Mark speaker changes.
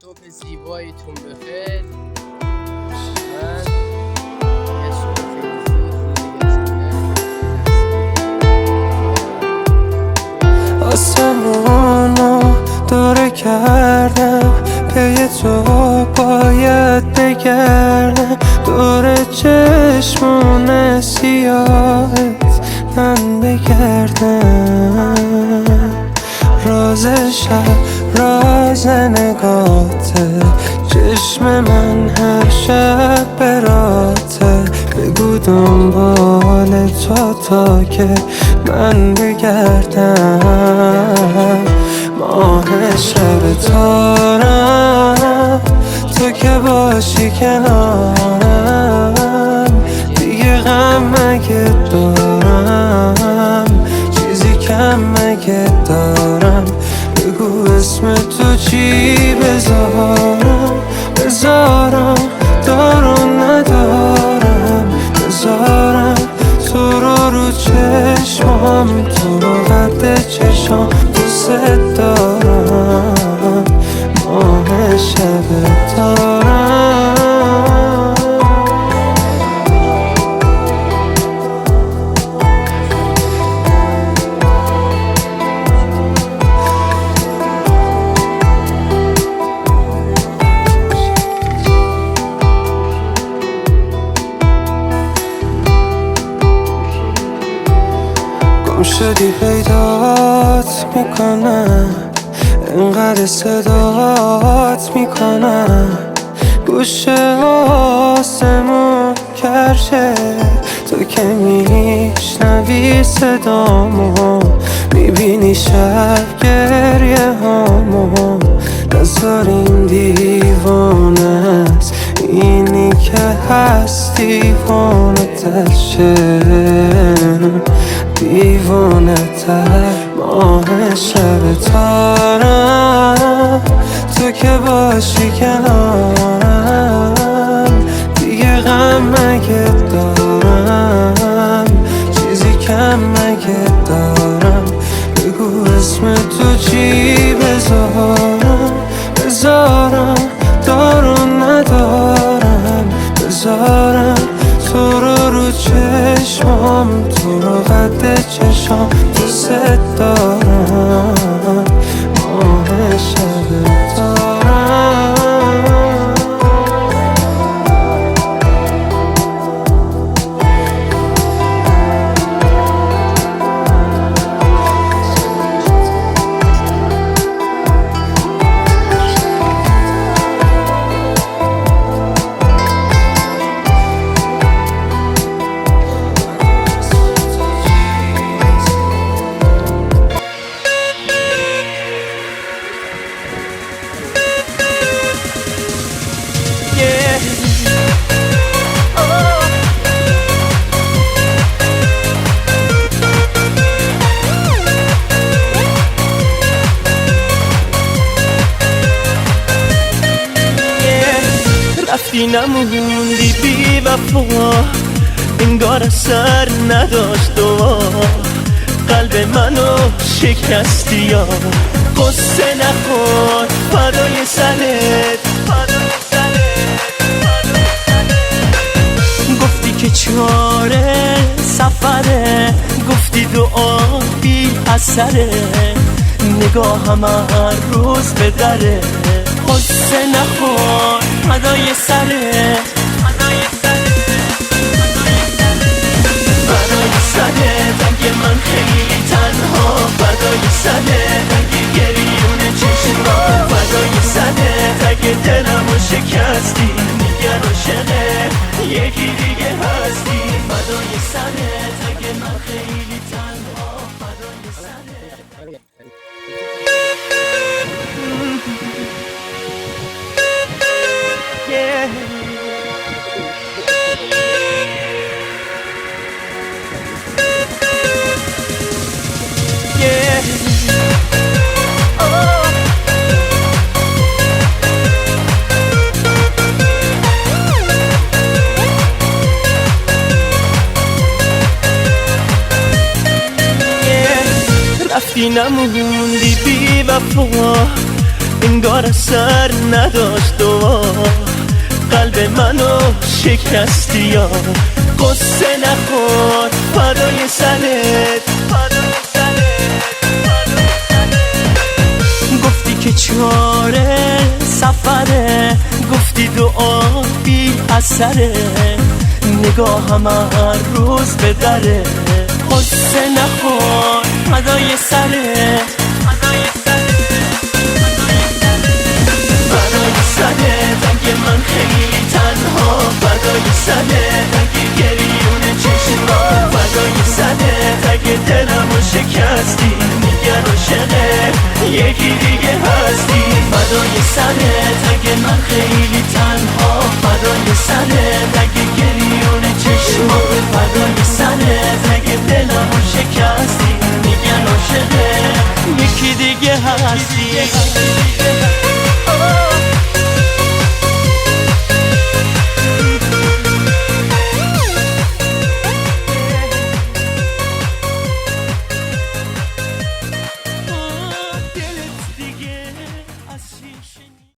Speaker 1: صبح زیباییتون بخیر. من یه صبح خیلی زود
Speaker 2: آسمونو دوره کردم، پی تو باید بگردم. دور چشمون سیاهت من بگردم. راز شب، راز نگاته، چشم من هر شب براته. بگو دنبال تا که من بگردم. ماه شب تارم، تو که باشی کنارم. دیگه غم مگه دارم، چیزی کم مگه دارم. بگو اسم تو چی بذارم دارو ندارم. بذارم تو رو چشمام، تو رو قد چشام. دوست دارم ماه شب تارم. گم شدی پیدات میکنم، انقدر صدات میکنم. گوشه آسمون کرشه، تو که میشنوی صدامو. میبینی شب گریه هامو. نذار این دیوانه است، اینی که هست دیوانه تر شه. دیوانه تر ماه شب تارم، تو که باشی کنارم. دیگه غم مگه دارم، چیزی کم مگه دارم. بگو اسم تو چی بذارم دارو ندارم. بذارم تو رو چشمام، تو رو قد چشام. دوست دارم ماه شب تارم.
Speaker 3: رفتی نموندی بی وفا، انگار اثر نداشت دعا. قلب منو شکستی یا قصه نخور. فدای سرت گفتی که چاره سفره، گفتی دعا بی اثره. نگاهم هر روز به دره، قصه نخور. فدای سرت فدای سرت اگه من خیلی تنها. فدای سرت اگه گریون چشما. فدای سرت اگه دلمو شکستی. دیگر عاشقه یکی دیگه هستی. فدای سرت اگه من خیلی تنها. فدای سرت. رفتی نموندی بی وفا، انگار اثر نداشت و قلب منو شکستی یا قصه نخور فدای سرت گفتی که چاره سفره گفتی دعا بی اثره نگاهم هر روز به دره قصه نخور فدای سرت فدای سرت اگه من خیلی تنها فدای سرت اگه گریون چشما فدای سرت اگه دلمو شکستی میگن عاشقه یکی دیگه هستی فدای سرت اگه من خیلی تنها فدای سرت اگه گریون چشما فدای سرت اگه دلمو شکستی میگن عاشقه یکی دیگه هستی